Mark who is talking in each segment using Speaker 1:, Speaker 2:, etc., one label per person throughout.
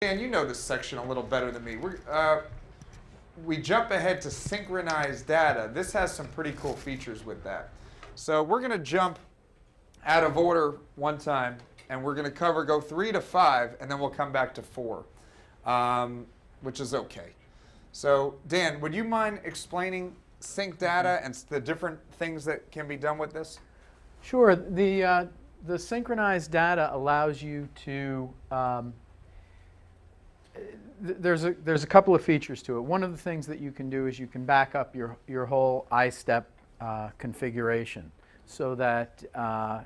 Speaker 1: Dan, you know this section a little better than me. We jump ahead to synchronize data. This has some pretty cool features with that. So we're going to jump out of order one time, and we're going to go 3 to 5, and then we'll come back to 4, which is okay. So Dan, would you mind explaining sync data and the different things that can be done with this?
Speaker 2: Sure. The synchronized data allows you to there's a couple of features to it. One of the things that you can do is you can back up your whole iStep configuration, so that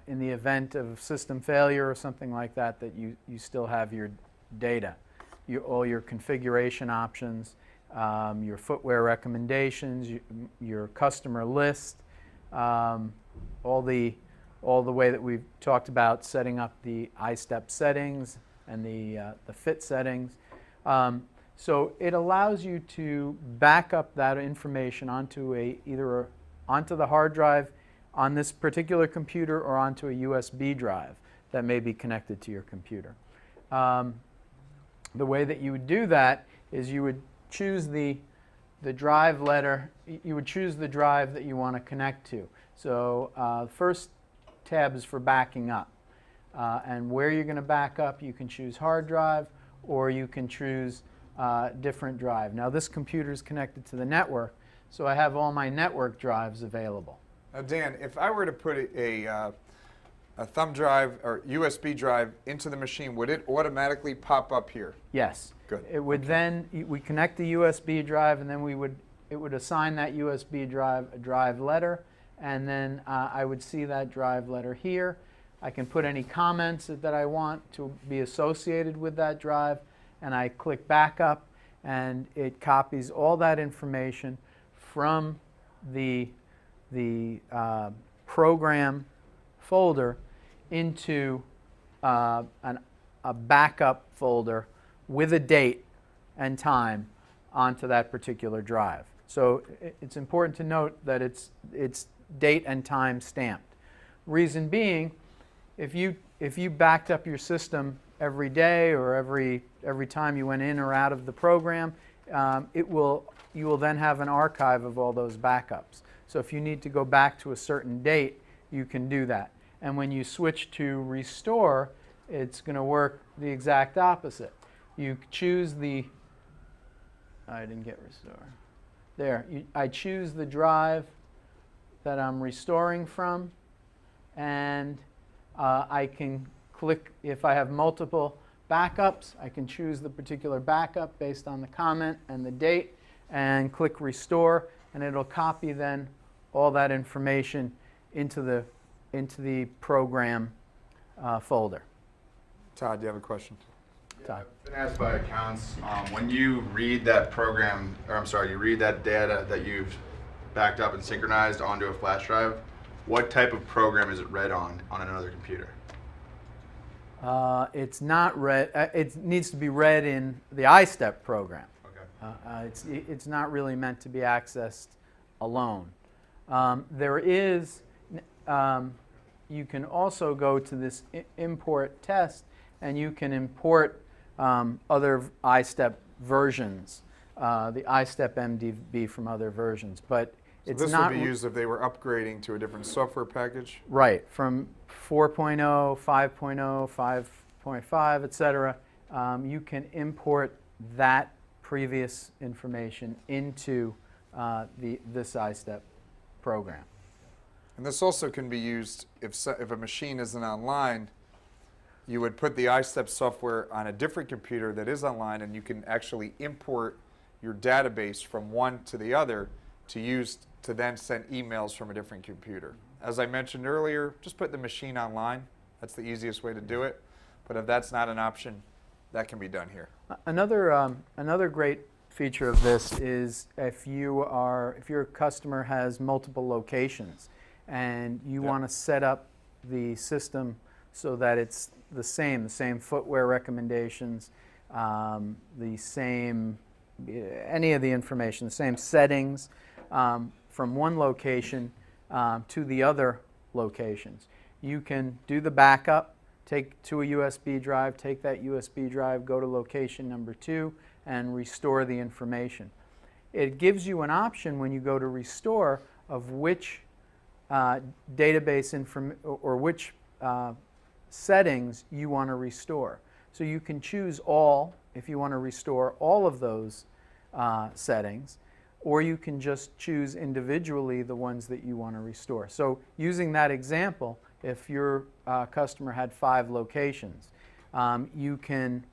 Speaker 2: in the event of system failure or something like that, that you still have your data, all your configuration options, your footwear recommendations, your customer list, all the way that we've talked about setting up the iStep settings and the fit settings. So it allows you to back up that information onto either onto the hard drive on this particular computer or onto a USB drive that may be connected to your computer. The way that you would do that is you would choose the drive letter. You would choose the drive that you want to connect to. So first tab is for backing up, and where you're going to back up, you can choose hard drive, or you can choose different drive. Now this computer is connected to the network, so I have all my network drives available.
Speaker 1: Now Dan, if I were to put a thumb drive or USB drive into the machine, would it automatically pop up here?
Speaker 2: Yes.
Speaker 1: Good.
Speaker 2: It would then, we connect the USB drive, and then it would assign that USB drive a drive letter, and then I would see that drive letter here. I can put any comments that I want to be associated with that drive, and I click backup, and it copies all that information from the program folder into a backup folder with a date and time onto that particular drive. So it's important to note that it's date and time stamped. Reason being, if you backed up your system every day or every time you went in or out of the program, you will then have an archive of all those backups. So if you need to go back to a certain date, you can do that. And when you switch to restore, it's going to work the exact opposite. You choose I didn't get restore. There, I choose the drive that I'm restoring from, and I can click, if I have multiple backups, I can choose the particular backup based on the comment and the date, and click restore, and it'll copy then all that information into the program folder.
Speaker 1: Todd, do you have a question?
Speaker 3: Yeah, I've been asked by accounts, when you read that program, or I'm sorry, you read that data that you've backed up and synchronized onto a flash drive, what type of program is it read on another computer?
Speaker 2: It's not read. It needs to be read in the iStep program.
Speaker 3: Okay.
Speaker 2: It's not really meant to be accessed alone. There is. You can also go to this import test, and you can import other iStep versions, the iStep MDB from other versions, but
Speaker 1: So
Speaker 2: it's
Speaker 1: this
Speaker 2: not
Speaker 1: would be used if they were upgrading to a different software package?
Speaker 2: right from 4.0, 5.0, 5.5, etc. You can import that previous information into this iStep program.
Speaker 1: And this also can be used if a machine isn't online. You would put the iStep software on a different computer that is online, and you can actually import your database from one to the other to use to then send emails from a different computer. As I mentioned earlier, just put the machine online. That's the easiest way to do it. But if that's not an option, that can be done here.
Speaker 2: Another great feature of this is if your customer has multiple locations and you want to set up the system so that it's the same footwear recommendations, the same, any of the information, the same settings from one location to the other locations. You can do the backup take to a USB drive, take that USB drive, go to location number 2, and restore the information. It gives you an option when you go to restore of which database or which settings you want to restore. So you can choose all if you want to restore all of those settings, or you can just choose individually the ones that you want to restore. So using that example, if your customer had 5 locations, you can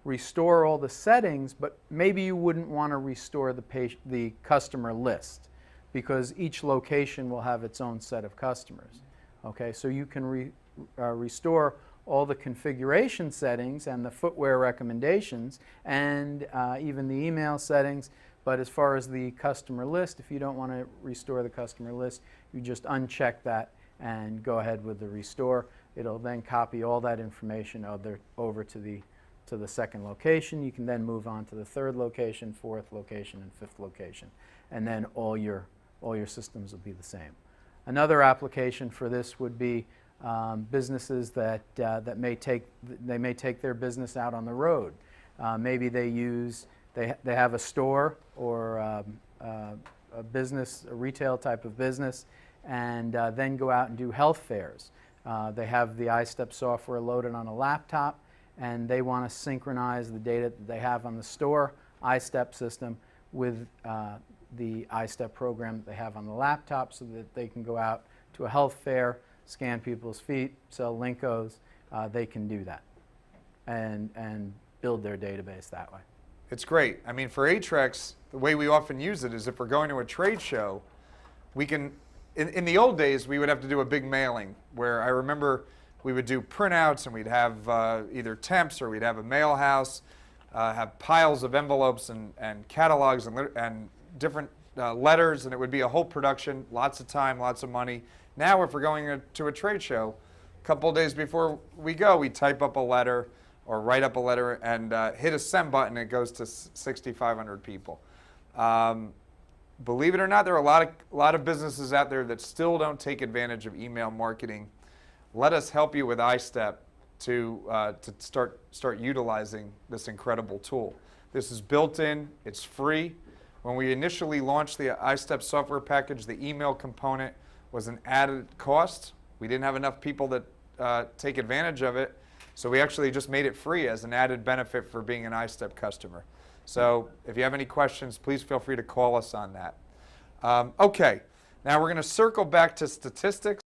Speaker 2: restore all the settings, but maybe you wouldn't want to restore the customer list because each location will have its own set of customers. Okay, so you can restore all the configuration settings and the footwear recommendations and even the email settings. But as far as the customer list, if you don't want to restore the customer list, you just uncheck that and go ahead with the restore. It'll then copy all that information over to the second location. You can then move on to the 3rd location, 4th location, and 5th location. And then all your systems will be the same. Another application for this would be businesses that may take their business out on the road. Maybe they have a store or a business, a retail type of business, and then go out and do health fairs. They have the iStep software loaded on a laptop, and they want to synchronize the data that they have on the store iStep system with the iStep program that they have on the laptop so that they can go out to a health fair, scan people's feet, sell Linkos. They can do that and build their database that way.
Speaker 1: It's great. I mean, for Aetrex, the way we often use it is if we're going to a trade show, we can, in the old days, we would have to do a big mailing where I remember we would do printouts and we'd have either temps or we'd have a mail house, have piles of envelopes and catalogs and different letters, and it would be a whole production, lots of time, lots of money. Now, if we're going to a trade show, a couple of days before we go, we type up a letter or write up a letter and hit a send button, and it goes to 6,500 people. Believe it or not, there are a lot of businesses out there that still don't take advantage of email marketing. Let us help you with iStep to start utilizing this incredible tool. This is built in, it's free. When we initially launched the iStep software package, the email component was an added cost. We didn't have enough people that take advantage of it, so we actually just made it free as an added benefit for being an iStep customer. So if you have any questions, please feel free to call us on that. Okay, now we're going to circle back to statistics.